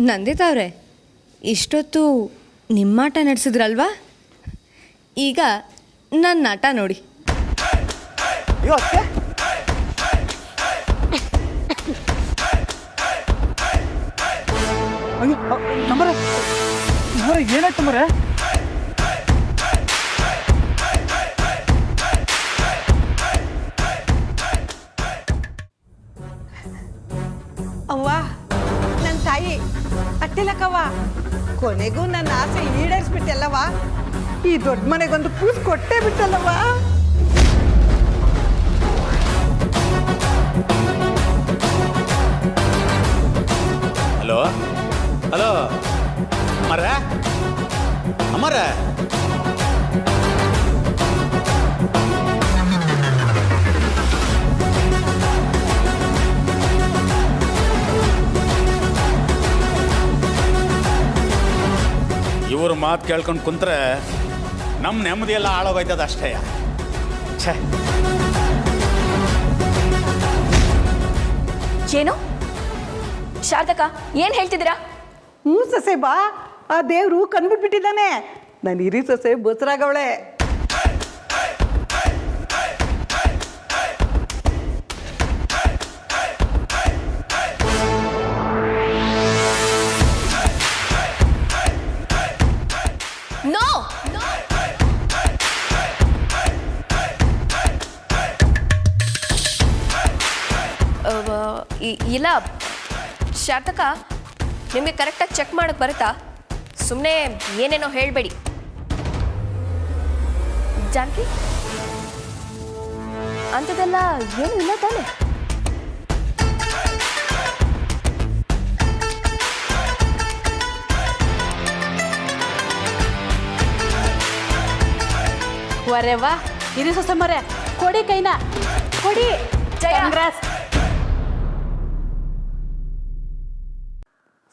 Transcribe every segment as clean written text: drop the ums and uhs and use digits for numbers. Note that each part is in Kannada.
ನಂದಿತವ್ರೆ, ಇಷ್ಟೊತ್ತು ನಿಮ್ಮಾಟ ನಡೆಸಿದ್ರಲ್ವಾ? ಈಗ ನನ್ನ ಆಟ ನೋಡಿ. ಏನಾಯ್ತು ಮರೆ? ಅವ್ವ, ನನ್ನ ತಾಯಿ ಅಟ್ಟಿಲಕ್ಕವ್ವ, ಕೊನೆಗೂ ನನ್ನ ಆಸೆ ಈಡೇರಿಸ್ಬಿಟ್ಟಲ್ಲವ್ವ. ಈ ದೊಡ್ಡ ಮನೆಗೊಂದು ಕೂಸು ಕೊಟ್ಟೇ ಬಿಟ್ಟಲ್ಲವ್ವ. ಹಲೋ ಹಲೋ ಅಮ್ಮರ ಅಮ್ಮರ, ಇವ್ರ ಮಾತು ಕೇಳ್ಕೊಂಡು ಕುಂತ್ರೆ ನಮ್ಮ ನೆಮ್ಮದಿ ಎಲ್ಲ ಹಾಳೋಗೈತದ ಅಷ್ಟೇ. ಛೇ, ಏನು ಶಾರದಕ್ಕ, ಏನು ಹೇಳ್ತಿದ್ದೀರಾ? ಹ್ಞೂ ಸೊಸೆ ಬಾ, ಆ ದೇವ್ರು ಕಂಡ್ಬಿಟ್ಬಿಟ್ಟಿದ್ದಾನೆ. ನನ್ನ ಹಿರಿ ಸೊಸೆ ಬಸರಾಗವಳೆ. ನೋ, ಇಲ್ಲ ಶಾರದಕ್ಕ, ನಿಮಗೆ ಕರೆಕ್ಟಾಗಿ ಚೆಕ್ ಮಾಡಕ್ಕೆ ಬರುತ್ತಾ? ಸುಮ್ಮನೆ ಏನೇನೋ ಹೇಳಬೇಡಿ. ಜಾನಕಿ, ಅಂಥದ್ದೆಲ್ಲ ಏನೂ ಇಲ್ಲ ತಾನೆ? ವರೆ ವಾ, ಇರಿ ಸೊಸೆ ಮರೆ, ಕೊಡಿ ಕೈನ ಕೊಡಿ. ಜಯ,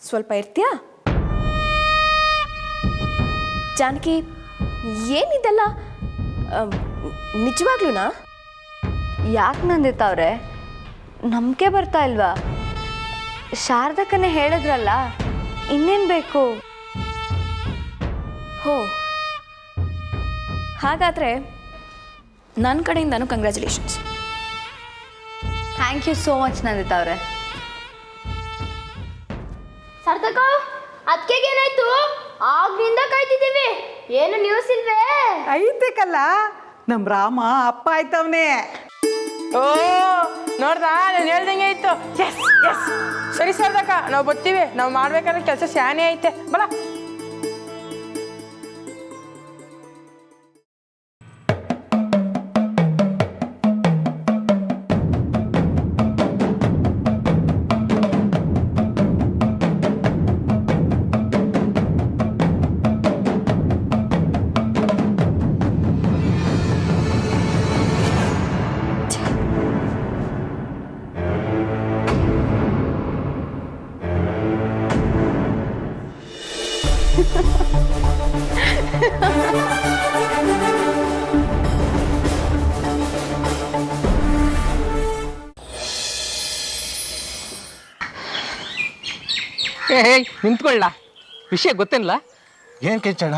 ಸ್ವಲ್ಪ ಇರ್ತೀಯಾ? ಜಾನಕಿ, ಏನಿದೆಲ್ಲ ನಿಜವಾಗ್ಲೂನಾ? ಯಾಕೆ ನಂದಿತವ್ರೆ, ನಂಬಿಕೆ ಬರ್ತಾ ಇಲ್ವಾ? ಶಾರದಕ್ಕನೇ ಹೇಳಿದ್ರಲ್ಲ, ಇನ್ನೇನು ಬೇಕು? ಹೋ, ಹಾಗಾದರೆ ನನ್ನ ಕಡೆಯಿಂದನೂ congratulations. Thank you so much ನಂದಿತವ್ರೆ. ಸಾರ್ಥಕ, ಅದಕ್ಕೆ ಏನಾಯ್ತು? ಆಗ್ಲಿಂದ ಕಾಯ್ತಿದ್ದೀವಿ, ಏನು ನ್ಯೂಸ್ ಇಲ್ವೇ? ಐತೇಕಲ್ಲ, ನಮ್ಮ ರಾಮ ಅಪ್ಪ ಆಯ್ತವನೇ. ಓ ನೋಡ್ದಾ, ನಾನು ಹೇಳ್ದಂಗೆ ಆಯ್ತು. ಎಸ್ ಎಸ್, ಸರಿ ಸಾರ್ಥಕ, ನಾವು ಬರ್ತೀವಿ. ನಾವು ಮಾಡ್ಬೇಕಾದ್ರೆ ಕೆಲಸ ಶಾನೆ ಐತೆ, ಬಲ. ನಿಂತ್ಕೊಳ್ಳ, ವಿಷಯ ಗೊತ್ತೇನಲ್ಲ? ಏನ್ ಕೆಂಚಣ್ಣ?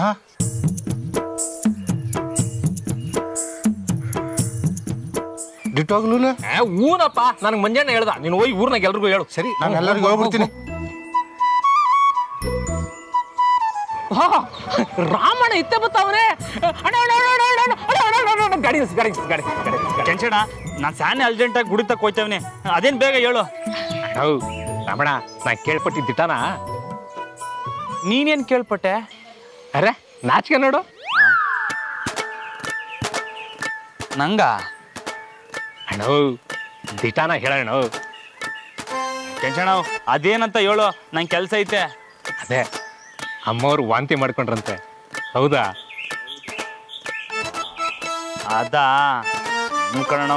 ದಿಟ್ಟವಾಗ್ಲೂ ಊನಪ್ಪ, ನನಗೆ ಮಂಜಣ್ಣ ಹೇಳ್ದ, ನೀನು ಹೋಗಿ ಊರ್ನಾಗ ಎಲ್ರಿಗೂ ಹೇಳು. ಸರಿ, ನಾನು ಎಲ್ಲರಿಗೂ ಹೋಗ್ಬಿಡ್ತೀನಿ. ರಾಮಣ್ಣ ಇತ್ತೆ ಬತ್ತವನೇ. ಗಾಡಿ ಗಾಡಿ ಗಾಡಿ ಕೆಂಚಣ್ಣ, ನಾನು ಸ್ಯಾನೆ ಅರ್ಜೆಂಟಾಗಿ ಗುಡಿ ತಕ್ಕ ಹೋಯ್ತವನೆ, ಅದೇನು ಬೇಗ ಹೇಳು. ಹೌದು ರಾಮಣ್ಣ, ನಾ ಕೇಳ್ಪಟ್ಟಿದ್ದಾನ. ನೀನೇನು ಕೇಳ್ಪಟ್ಟೆ? ಅರೆ ನಾಚಿಕೆ ನೋಡು. ನಂಗ ಅಣ್ಣ ದಿಟಾನ ಹೇಳಣ್ಣ. ಕೆಂಚಣ್ಣ, ಅದೇನಂತ ಹೇಳು, ನಂಗೆ ಕೆಲಸ ಐತೆ. ಅದೇ ಅಮ್ಮವ್ರು ವಾಂತಿ ಮಾಡ್ಕೊಂಡ್ರಂತೆ, ಹೌದಾ? ಅದಾ ಕಣ,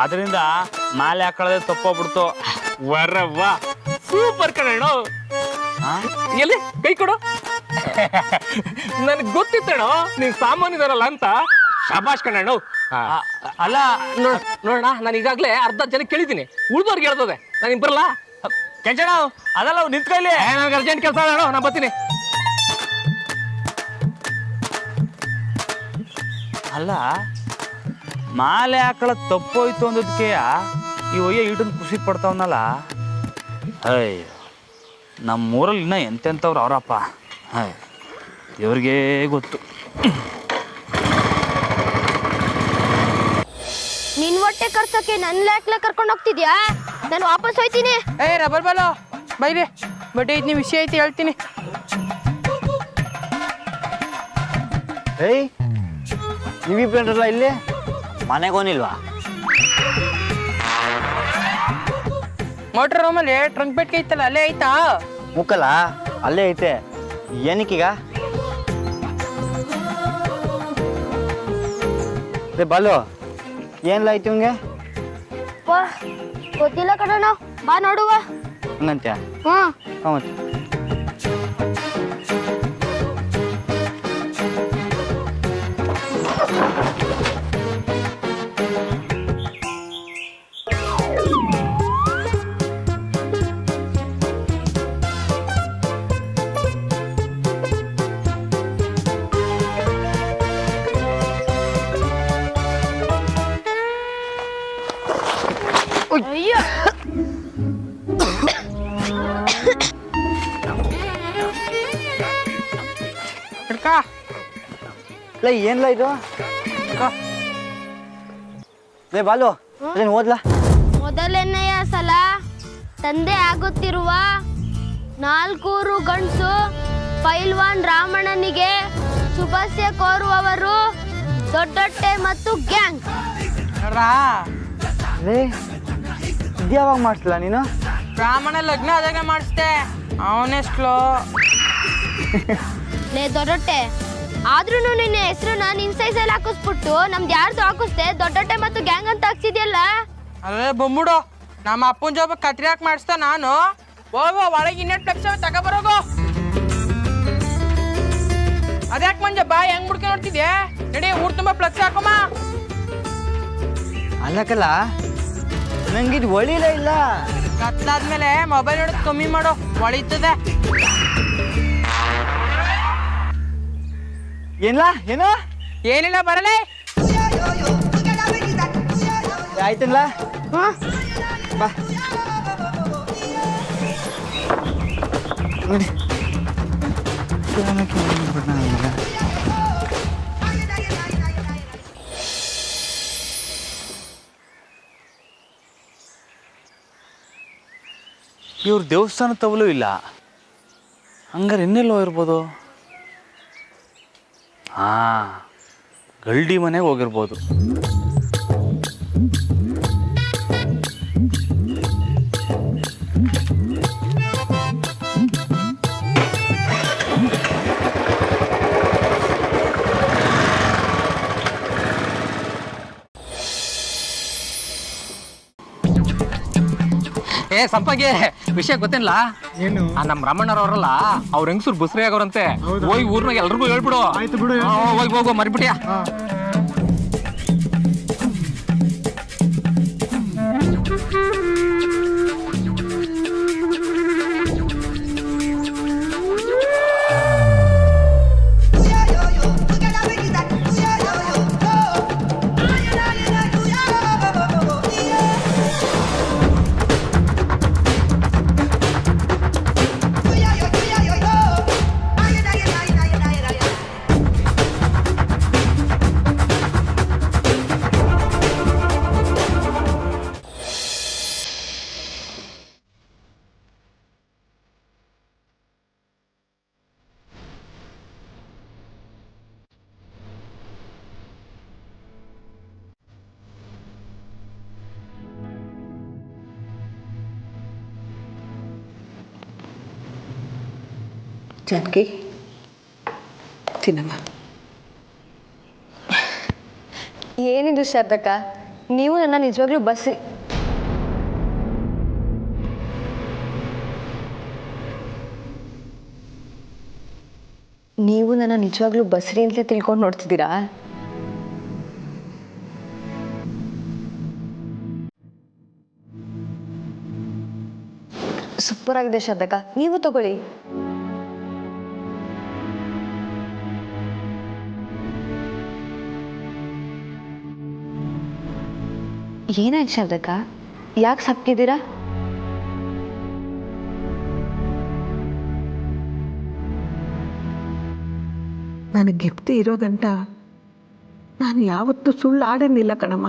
ಅದರಿಂದ ಮಾಲೆ ಹಾಕೊಳ್ಳೋದೇ ತಪ್ಪೋಗ್ಬಿಡ್ತು. ವರವ್ವ, ಸೂಪರ್ ಕಣಣ್ಣ. ಎಲ್ಲಿ ಕೈ ಕೊಡು. ನನಗೆ ಗೊತ್ತಿತ್ತಣ್ಣ ನೀನ್ ಸಾಮಾನ್ಯದಾರಲ್ಲ ಅಂತ. ಶಾಬಾಷ್ ಕಣಣ್ಣ. ಅಲ್ಲ ನೋಡೋಣ, ನಾನು ಈಗಾಗಲೇ ಅರ್ಧ ಜನ ಕೇಳಿದ್ದೀನಿ, ಉಳಿದವ್ರಿಗೆ ಹೇಳ್ತದೆ. ನಾನು ಬರಲ್ಲ. ಕೆಂಚಣ್ಣ ಅದಲ್ಲ ನಿಂತ್ಕೊಳ್ಳಿ. ನನಗೆ ಅರ್ಜೆಂಟ್ ಕೆಲಸ ಅಣ್ಣ, ನಾ ಬರ್ತೀನಿ. ಅಲ್ಲ ಮಾಲೆ ಹಾಕಳ ತಪ್ಪೋಯ್ತು ಅಂದದಕ್ಕೆ ಈ ಒಯ್ಯ ಈಟನ್ ಖುಷಿ ಪಡ್ತಾವನಲ್ಲ. ಅಯ್ಯೋ ನಮ್ಮೂರಲ್ಲಿ ಇನ್ನೂ ಎಂತೆಂಥವ್ರು ಅವರಪ್ಪ. ಇವ್ರಿಗೆ ಗೊತ್ತು. ನಿನ್ ಹೊಟ್ಟೆ ಕರ್ಸಕ್ಕೆ ನನ್ನ ಲ್ಯಾಕ್ಲ ಕರ್ಕೊಂಡು ಹೋಗ್ತಿದ್ಯಾ? ನಾನು ವಾಪಸ್ ಹೋಯ್ತೀನಿ. ಏ ರಬ್ಬರ್ ಬಾಲು ಬೈರಿ ಬಟ್ ಐತಿ ವಿಷಯ ಐತಿ ಹೇಳ್ತೀನಿ. ಏಯ್ ನೀವಿಬ್ಬೇನ್ರಲ್ಲ ಇಲ್ಲಿ ಮನೆಗೋನಿಲ್ವಾ? ಮೋಟ್ರ್ ರೂಮಲ್ಲಿ ಟ್ರಂಕ್ ಪೆಟ್ಟಿಗೆ ಐತಲ್ಲ ಅಲ್ಲೇ ಐತಾ? ಮುಕ್ಕಲ್ಲ ಅಲ್ಲೇ ಐತೆ. ಏನಕ್ಕೀಗ? ರೇ ಬಾಲು ಏನ್ಲ ಐತಿ ಇವಂಗೆ? ಗೊತ್ತಿಲ್ಲ ಕಣಣ್ಣ, ಬಾ ನೋಡುವ. ಹಂಗಂತ್ಯ? ಹ್ಮ್ ಹೌದು. ಅಯ್ಯೋ ಹಿಡ್ಕ ಇಲ್ಲ ಏನ್ಲ ಇದು? ರೇ ಬಾಲು ಅದೇನು ಓದ್ಲಾ? ಮೊದಲನೆಯ ಸಲ ತಂದೆ ಆಗುತ್ತಿರುವ ನಾಲ್ಕೂರು ಗಂಡಸು ಪೈಲ್ವಾನ್ ರಾಮಣ್ಣನಿಗೆ ಶುಭಾಶಯ ಕೋರುವವರು ದೊಡ್ಡೊಟ್ಟೆ ಮತ್ತು ಗ್ಯಾಂಗ್. ರೇ ಇದ್ಯಾವಾಗ ಮಾಡಿಸ್ಲಾ ನೀನು? ಬ್ರಾಹ್ಮಣ ಲಗ್ನ ಆದಾಗ ಮಾಡಿಸ್ದೆ. ಅವನೆಸ್ಟ್ಲು ಲೇ ದೊಡ್ಡೊಟ್ಟೆ, ಆದ್ರೂ ನಿನ್ನ ಹೆಸರನ್ನ ನಿನ್ ಸೈಜಲ್ಲಿ ಹಾಕಿಸ್ಬಿಟ್ಟು ನಮ್ದು ಯಾರ್ದು ಹಾಕಿಸ್ದೆ ದೊಡ್ಡೊಟ್ಟೆ ಮತ್ತು ಗ್ಯಾಂಗ್ ಅಂತ ಹಾಕ್ಸಿದ್ಯಲ್ಲ. ಅದೇ ಬಂದ್ಬಿಡು ನಮ್ಮ ಅಪ್ಪನ ಜಾಬ್ ಕತ್ರಿ ಹಾಕಿ ಮಾಡಿಸ್ತಾ ನಾನು. ಹೋಗೋ ಒಳಗೆ ಇನ್ನೆಟ್ ಫ್ಲೆಕ್ಸ್ ತಗೊಬರೋಗು. ಅದ್ಯಾಕೆ ಮಂಜ ಬಾಯಿ ಹೆಂಗ್ ಮುಡ್ಕೆ ನೋಡ್ತಿದ್ಯಾ? ನಡಿ ಊರ್ ತುಂಬಾ ಫ್ಲೆಕ್ಸ್ ಹಾಕಮ್ಮ. ಅಲ್ಲಕ್ಕಲ್ಲ ನಂಗಿದು ಒಳಿಲೇ ಇಲ್ಲ. ಕತ್ಲಾದ್ಮೇಲೆ ಮೊಬೈಲ್ ನೋಡೋದು ಕಮ್ಮಿ ಮಾಡೋ, ಒಳಿತದೆ. ಏನ್ಲ ಏನು? ಏನಿಲ್ಲ ಬರಲೇ. ಆಯ್ತನ್ಲ ಬಾ ನೋಡಿ. ಇವ್ರ ದೇವಸ್ಥಾನ ತವಲು ಇಲ್ಲ, ಹಂಗಾರೆ ಇನ್ನೆಲ್ಲೋ ಇರ್ಬೋದು. ಹಾಂ ಗಲ್ಡಿ ಮನೆಗೆ ಹೋಗಿರ್ಬೋದು. ಏ ಸಂಪಂಗಿ, ವಿಷಯ ಗೊತ್ತಿಲ್ಲ ಏನು? ನಮ್ಮ ರಮಣ್ಣರವರಲ್ಲ ಅವ್ರ ಹೆಂಗಸರು ಬಸ್ರಿ ಆಗೋರಂತೆ. ಹೋಗಿ ಊರ್ನಾಗ ಎಲ್ರಿಗೂ ಹೇಳ್ಬಿಡು. ಆಯ್ತು ಬಿಡು. ಹೋಗಿ ಹೋಗೋ ಮರಿಬಿಟ್ಯಾ? ಜಾನಕಿ ತಿನ್ನಮ್ಮ. ಏನಿದು ಶಾರದಕ್ಕ, ನೀವು ನನ್ನ ನಿಜವಾಗ್ಲೂ ಬಸ್ರಿ ಅಂತಲೇ ತಿಳ್ಕೊಂಡು ನೋಡ್ತಿದ್ದೀರಾ? ಸೂಪರ್ ಆಗಿದೆ ಶ್ರದ್ಧಕ್ಕ, ನೀವು ತಗೊಳ್ಳಿ. ಏನಾಯ್ತು ಶ್ರದ್ಧಕ್ಕ, ಯಾಕೆ ಸಪ್ಕಿದ್ದೀರಾ? ನನಗೆ ಗಿಫ್ಟ್ ಇರೋ ಗಂಟ ನಾನು ಯಾವತ್ತೂ ಸುಳ್ಳು ಆಡೋನಿಲ್ಲ ಕಣಮ್ಮ.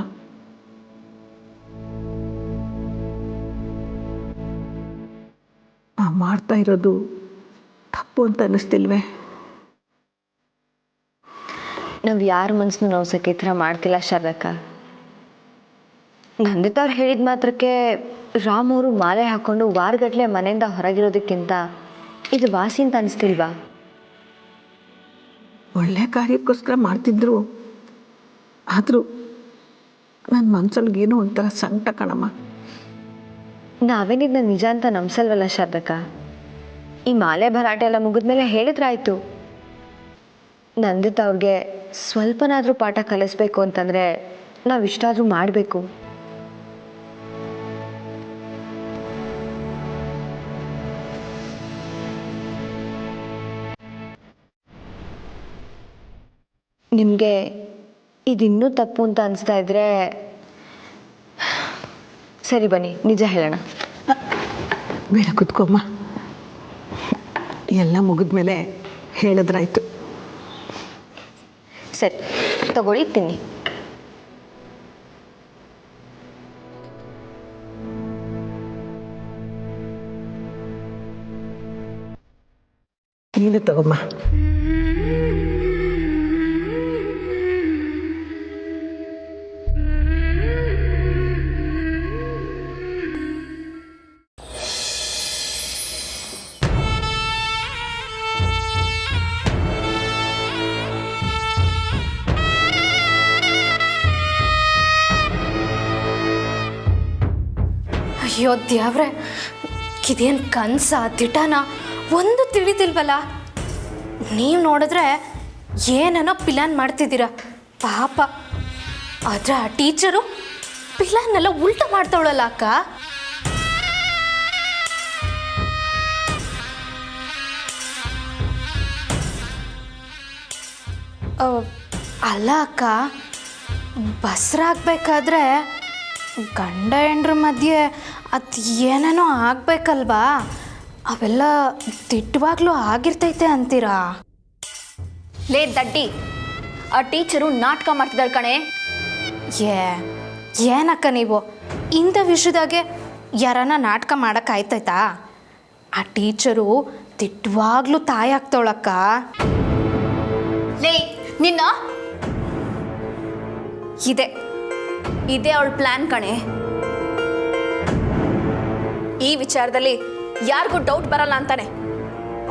ನಾ ಮಾಡ್ತಾ ಇರೋದು ತಪ್ಪು ಅಂತ ಅನ್ನಿಸ್ತಿಲ್ವೇ? ನಾವು ಯಾರ ಮನಸ್ಸನ್ನು ನೋವ್ಸಕ್ಕೆ ಈ ಥರ ಮಾಡ್ತಿಲ್ಲ ಶ್ರದ್ಧಕ್ಕ. ನಂದಿತ ಅವ್ರು ಹೇಳಿದ ಮಾತ್ರಕ್ಕೆ ರಾಮ್ ಅವರು ಮಾಲೆ ಹಾಕ್ಕೊಂಡು ವಾರಗಟ್ಟಲೆ ಮನೆಯಿಂದ ಹೊರಗಿರೋದಕ್ಕಿಂತ ಇದು ವಾಸಿ ಅಂತ ಅನಿಸ್ತಿಲ್ವಾ? ಒಳ್ಳೆ ಕಾರ್ಯಕ್ಕೋಸ್ಕರ ಮಾಡ್ತಿದ್ರು, ಆದರೂ ನನ್ನ ಮನ್ಸಲ್ಲಿ ಏನೋ ಒಂಥರ ಸಂಕಟ ಕಣಮ್ಮ. ನಾವೇನಿದ್ನ ನಿಜ ಅಂತ ನಂಬ್ಸಲ್ವಲ್ಲ ಶ್ರದ್ಧಕ್ಕ. ಈ ಮಾಲೆ ಭರಾಟೆ ಎಲ್ಲ ಮುಗಿದ್ಮೇಲೆ ಹೇಳಿದ್ರಾಯ್ತು. ನಂದಿತ ಅವ್ರಿಗೆ ಸ್ವಲ್ಪನಾದರೂ ಪಾಠ ಕಲಿಸ್ಬೇಕು ಅಂತಂದರೆ ನಾವು ಇಷ್ಟಾದರೂ ಮಾಡಬೇಕು. ನಿಮಗೆ ಇದಿನ್ನೂ ತಪ್ಪು ಅಂತ ಅನಿಸ್ತಾ ಇದ್ರೆ ಸರಿ, ಬನ್ನಿ ನಿಜ ಹೇಳೋಣ. ಬೇಡ, ಕುತ್ಕೊಮ್ಮ. ಎಲ್ಲ ಮುಗಿದ್ಮೇಲೆ ಹೇಳಿದ್ರಾಯ್ತು. ಸರಿ, ತಗೊಳ್ಳಿ, ತಿನ್ನಿ. ನೀನು ತಗೊಮ್ಮ. ಅಯ್ಯೋ ದೇವ್ರೆ, ಇದೇನು ಕನ್ಸ ದಿಟನ ಒಂದು ತಿಳಿದಿಲ್ವಲ್ಲ. ನೀವು ನೋಡಿದ್ರೆ ಏನೋ ಪ್ಲಾನ್ ಮಾಡ್ತಿದ್ದೀರಾ ಪಾಪ. ಆದರೆ ಆ ಟೀಚರು ಪ್ಲಾನೆಲ್ಲ ಉಲ್ಟ ಮಾಡ್ತಾವಳಲ್ಲ ಅಕ್ಕ. ಅಲ್ಲ ಅಕ್ಕ, ಬಸ್ರಾಗಬೇಕಾದ್ರೆ ಗಂಡ ಹೆಂಡ್ರ ಮಧ್ಯೆ ಅದು ಏನೇನೋ ಆಗಬೇಕಲ್ವಾ? ಅವೆಲ್ಲ ದಿಟ್ಟವಾಗ್ಲೂ ಆಗಿರ್ತೈತೆ ಅಂತೀರಾ? ಲೇ ದಡ್ಡಿ, ಆ ಟೀಚರು ನಾಟಕ ಮಾಡ್ತಿದ್ದಾಳೆ ಕಣೆ. ಏನಕ್ಕ ನೀವು ಇಂಥ ವಿಷಯದಾಗೆ ಯಾರನ್ನ ನಾಟಕ ಮಾಡೋಕ್ಕಾಯ್ತೈತಾ? ಆ ಟೀಚರು ದಿಟ್ಟವಾಗ್ಲೂ ತಾಯಿ ಆಗ್ತಾವಳಕ್ಕ. ಲೇ ನಿನ್ನ ಇದೇ ಅವಳ ಪ್ಲಾನ್ ಕಣೆ. ಈ ವಿಚಾರದಲ್ಲಿ ಯಾರಿಗೂ ಡೌಟ್ ಬರಲ್ಲ ಅಂತಾನೆ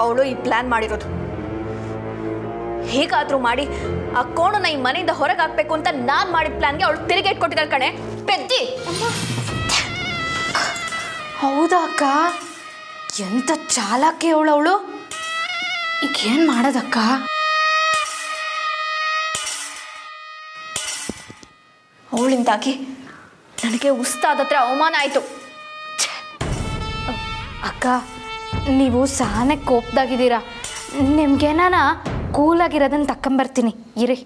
ಅವಳು ಈ ಪ್ಲಾನ್ ಮಾಡಿರೋದು. ಹೇಗಾದ್ರೂ ಮಾಡಿ ಆ ಕೋಣನ ಈ ಮನೆಯಿಂದ ಹೊರಗೆ ಹಾಕ್ಬೇಕು ಅಂತ ನಾನು ಮಾಡಿದ ಪ್ಲಾನ್ಗೆ ಅವಳು ತಿರುಗಿ ಇಟ್ಕೊಟ್ಟಿದ್ದಾಳೆ ಕಣೆ ಪೆದ್ದಿ. ಹೌದಾ ಅಕ್ಕ? ಎಂತ ಚಾಲಾಕಿ ಅವಳು. ಈಗ ಏನು ಮಾಡೋದಕ್ಕ? ಅವಳಿಂದಾಗಿ ನನಗೆ ಉಸ್ತಾದ ಹತ್ರ ಅವಮಾನ ಆಯಿತು. ಅಕ್ಕ, ನೀವು ಸಾನೆ ಕೋಪದಾಗಿದ್ದೀರಾ. ನಿಮ್ಗೇನಾನ ಕೂಲಾಗಿರೋದನ್ನು ತಕ್ಕೊಂಬರ್ತೀನಿ ಇರಿ.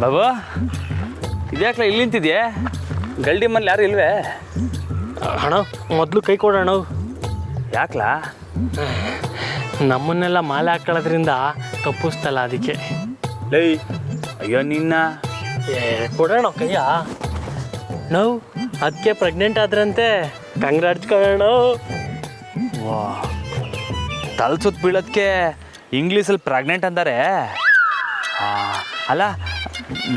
ಬಾಬು, ಇದ್ಯಾಕ್ಲ ಇಲ್ಲಿ ನಿಂತಿದ್ಯೆ? ಗಲ್ಡಿ ಮನೇಲಿ ಯಾರು ಇಲ್ವೇ? ಅಣ್ಣ ಮೊದಲು ಕೈ ಕೊಡೋಣ. ಯಾಕ್ಲಾ? ನಮ್ಮನ್ನೆಲ್ಲ ಮಾಲೆ ಹಾಕೊಳ್ಳೋದ್ರಿಂದ ತಪ್ಪಿಸ್ತಲ್ಲ ಅದಕ್ಕೆ. ಲೈ ಅಯ್ಯೋ ನಿನ್ನ ಕೊಡೋಣ ಕೈಯ. ನಾವು ಅದಕ್ಕೆ ಪ್ರೆಗ್ನೆಂಟ್ ಆದ್ರಂತೆ. ಕಂಗ್ರಾಟ್ಸ್ ಕೊಡೋಣ. ವಾ, ತಲೆ ಸುತ್ತ ಬೀಳೋದಕ್ಕೆ ಇಂಗ್ಲೀಷಲ್ಲಿ ಪ್ರೆಗ್ನೆಂಟ್ ಅಂತಾರೆ. ಅಲ್ಲ,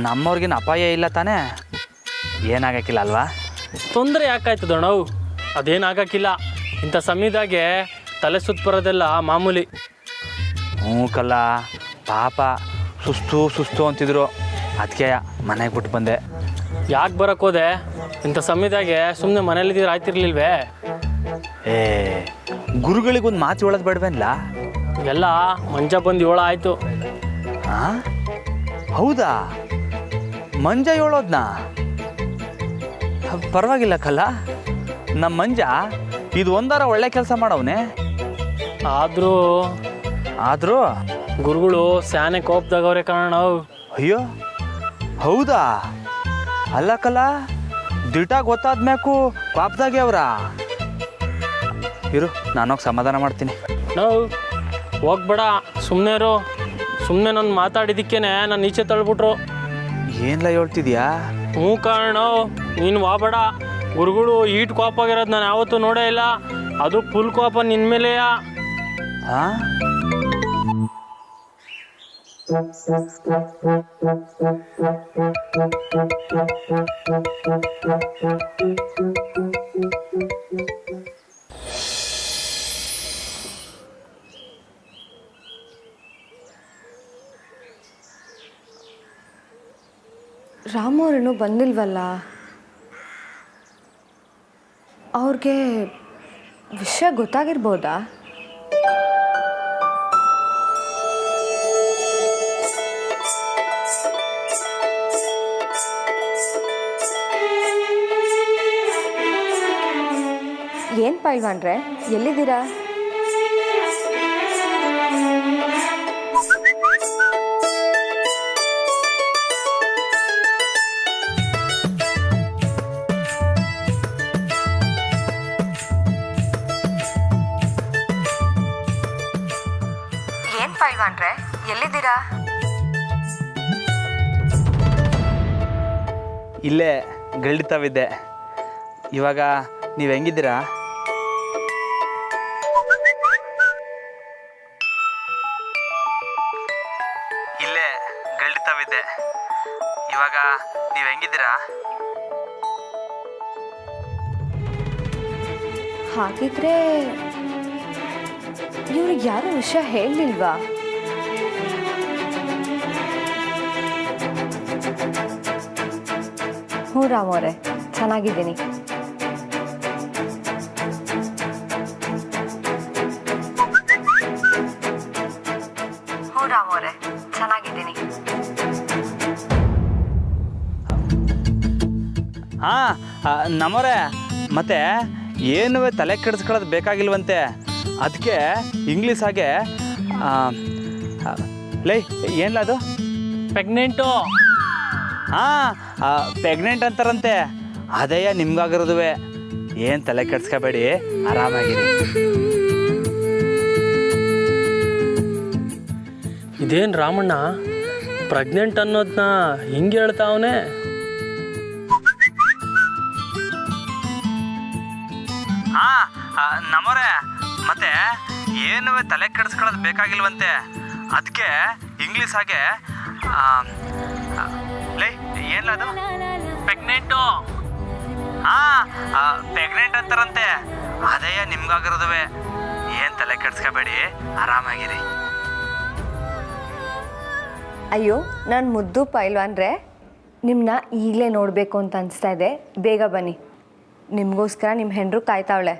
ನಮ್ಮವ್ರಿಗೇನು ಅಪಾಯ ಇಲ್ಲ ತಾನೇ? ಏನಾಗಕ್ಕಿಲ್ಲ ಅಲ್ವಾ? ತೊಂದರೆ ಯಾಕಾಯ್ತದ ನಾವು? ಅದೇನಾಗಕ್ಕಿಲ್ಲ. ಇಂಥ ಸಮಯದಾಗೆ ತಲೆ ಸುತ್ತ ಬರೋದೆಲ್ಲ ಮಾಮೂಲಿ. ಹ್ಞೂ ಕಲ್ಲ, ಪಾಪ ಸುಸ್ತು ಅಂತಿದ್ರು, ಅದಕ್ಕೆ ಮನೆಗೆ ಬಿಟ್ಟು ಬಂದೆ. ಯಾಕೆ ಬರೋಕ್ಕೆ ಹೋದೆ? ಇಂಥ ಸಮಯದಾಗೆ ಸುಮ್ಮನೆ ಮನೇಲಿದ್ದರೆ ಆಯ್ತಿರ್ಲಿಲ್ವೇ? ಏ ಗುರುಗಳಿಗೊಂದು ಮಾತು ಹೇಳೋದು ಬೇಡವೇನ್ಲ? ಎಲ್ಲ ಮಂಜ ಬಂದು 7 ಆಯಿತು. ಹಾಂ ಹೌದಾ? ಮಂಜ ಹೇಳೋದ್ನಾ? ಪರವಾಗಿಲ್ಲ ಕಲ್ಲ, ನಮ್ಮ ಮಂಜ ಇದು ಒಂದಾರ ಒಳ್ಳೆ ಕೆಲಸ ಮಾಡವನೆ. ಆದರೂ ಗುರುಗಳು ಸ್ಯಾನೆ ಕೋಪದಾಗವ್ರೆ ಕಾರಣ. ಅಯ್ಯೋ ಹೌದಾ? ಅಲ್ಲ ಕಲ್ಲ, ದಿಟ ಗೊತ್ತಾದ್ಮ್ಯಾಕು ಕೋಪದಾಗೆ ಅವ್ರ. ಇರು, ನಾನೋಗಿ ಸಮಾಧಾನ ಮಾಡ್ತೀನಿ. ನಾವು ಹೋಗ್ಬೇಡ, ಸುಮ್ಮನೆ ಇರು. ಸುಮ್ಮನೆ ನಾನು ಮಾತಾಡಿದ್ದಕ್ಕೇನೆ ನಾನು ಈಚೆ ತಳ್ಬಿಟ್ರು. ಏನ್ಲ ಹೇಳ್ತಿದ್ಯಾ? ಹ್ಞೂ ಕಾರಣ, ನೀನು ವಾಬೇಡ. ಗುರುಗಳು ಈಟ್ ಕೋಪ ಆಗಿರೋದು ನಾನು ಯಾವತ್ತೂ ನೋಡೇ ಇಲ್ಲ. ಅದು ಫುಲ್ ಕೋಪ ನಿನ್ನ ಮೇಲೆಯ. ಹಾಂ ರಾಮು ಅವ್ರೇನೂ ಬಂದಿಲ್ವಲ್ಲ? ಅವ್ರಿಗೆ ವಿಷಯ ಗೊತ್ತಾಗಿರ್ಬೋದಾ? ಏನು ಪೈಲ್ವಾನ್ರೆ, ಎಲ್ಲಿದ್ದೀರಾ? ಏನು ಪೈಲ್ವಾನ್ರೆ, ಎಲ್ಲಿದ್ದೀರಾ? ಇಲ್ಲೇ ಗಳ್ಳಿತಾವಿದ್ದೆ. ಇವಾಗ ನೀವು ಹೆಂಗಿದ್ದೀರಾ? ಇಲ್ಲೇ ಗಳ್ಳಿತಾವಿದ್ದೆ. ಇವಾಗ ನೀವು ಹೆಂಗಿದ್ದೀರಾ? ಹಾಗಿದ್ರೆ ಇವ್ರಿಗೆ ಯಾರೂ ವಿಷಯ ಹೇಳಲಿಲ್ವಾ? ಹ್ಞೂ ರಾಮು ಅವರೇ, ಚೆನ್ನಾಗಿದ್ದೀನಿ. ಹ್ಞೂ ರಾಮು ಅವರೇ, ಚೆನ್ನಾಗಿದ್ದೀನಿ. ಹಾಂ ನಮ್ಮರೇ, ಮತ್ತೆ ಏನು ತಲೆ ಕೆಡಿಸ್ಕೊಳ್ಳೋದು ಬೇಕಾಗಿಲ್ವಂತೆ. ಅದಕ್ಕೆ ಇಂಗ್ಲೀಷ್ ಹಾಗೆ ಲೈ ಏನ್ಲ ಅದು? ಪ್ರೆಗ್ನೆಂಟು. ಹಾಂ ಪ್ರೆಗ್ನೆಂಟ್ ಅಂತಾರಂತೆ. ಅದೇಯ ನಿಮ್ಗಾಗಿರೋದುವೆ. ಏನು ತಲೆ ಕೆಡ್ಸ್ಕೋಬೇಡಿ, ಆರಾಮಾಗಿರಿ. ಇದೇನು ರಾಮಣ್ಣ ಪ್ರೆಗ್ನೆಂಟ್ ಅನ್ನೋದನ್ನ ಹಿಂಗೆ ಹೇಳ್ತಾವನೆ? ಹಾಂ ನಮ್ಮರೇ, ಮತ್ತೆ ಏನು ತಲೆ ಕೆಡಿಸ್ಕೊಳ್ಳೋದು ಬೇಕಾಗಿಲ್ವಂತೆ. ಅದಕ್ಕೆ ಇಂಗ್ಲೀಷ್ ಹಾಗೆ ಲೈ ಏನ್ಲ ಅದು? ಪ್ರೆಗ್ನೆಂಟು. ಹಾಂ ಪ್ರೆಗ್ನೆಂಟ್ ಅಂತಾರಂತೆ. ಅದೇಯ ನಿಮ್ಗಾಗಿರೋದುವೆ. ಏನು ತಲೆ ಕೆಡ್ಸ್ಕೋಬೇಡಿ, ಆರಾಮಾಗಿರಿ. ಅಯ್ಯೋ ನಾನು ಮುದ್ದು ಪೈಲ್ವಾನ್ರೆ, ನಿಮ್ಮನ್ನ ಈಗಲೇ ನೋಡಬೇಕು ಅಂತ ಅನಿಸ್ತಾ ಇದೆ. ಬೇಗ ಬನ್ನಿ, ನಿಮಗೋಸ್ಕರ ನಿಮ್ಮ ಹೆಂಡರು ಕಾಯ್ತಾವಳೆ.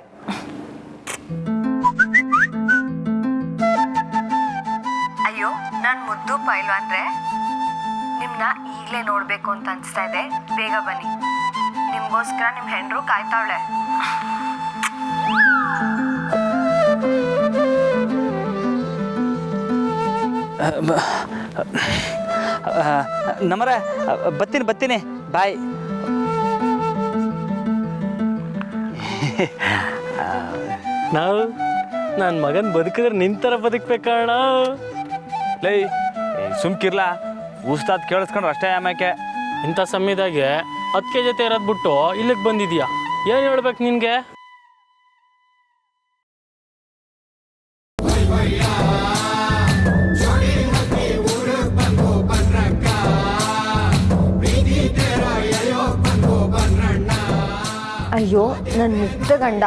ಅಯ್ಯೋ ನಾನು ಮುದ್ದು ಪೈಲ್ವಾನ್ರೆ, ನಿಮ್ಮನ್ನ ಈಗಲೇ ನೋಡಬೇಕು ಅಂತ ಅನಿಸ್ತಾ ಇದೆ. ಬೇಗ ಬನ್ನಿ, ನಿಮಗೋಸ್ಕರ ನಿಮ್ಮ ಹೆಂಡರು ಕಾಯ್ತಾವಳೆ. ನಮ್ಮರೇ, ಬರ್ತೀನಿ ಬಾಯ್. ನಾವು ನನ್ನ ಮಗನ ಬದುಕಿದ್ರೆ ನಿಂತರ ಬದುಕ್ಬೇಕಣ್ಣ. ಲೈ ಸುಮ್ಕಿರ್ಲಾ, ಉಸ್ತಾದ್ ಕೇಳಿಸ್ಕೊಂಡ್ರೆ ಅಷ್ಟೇ ಆಮ್ಯಾಕೆ. ಇಂಥ ಸಮಯದಾಗೆ 10 ಜೊತೆ ಇರೋದು ಬಿಟ್ಟು ಇಲ್ಲಿಗೆ ಬಂದಿದ್ಯಾ? ಏನು ಹೇಳ್ಬೇಕು ನಿನಗೆ? ಅಯ್ಯೋ ನನ್ನ ಮುಗ್ಧ ಗಂಡ.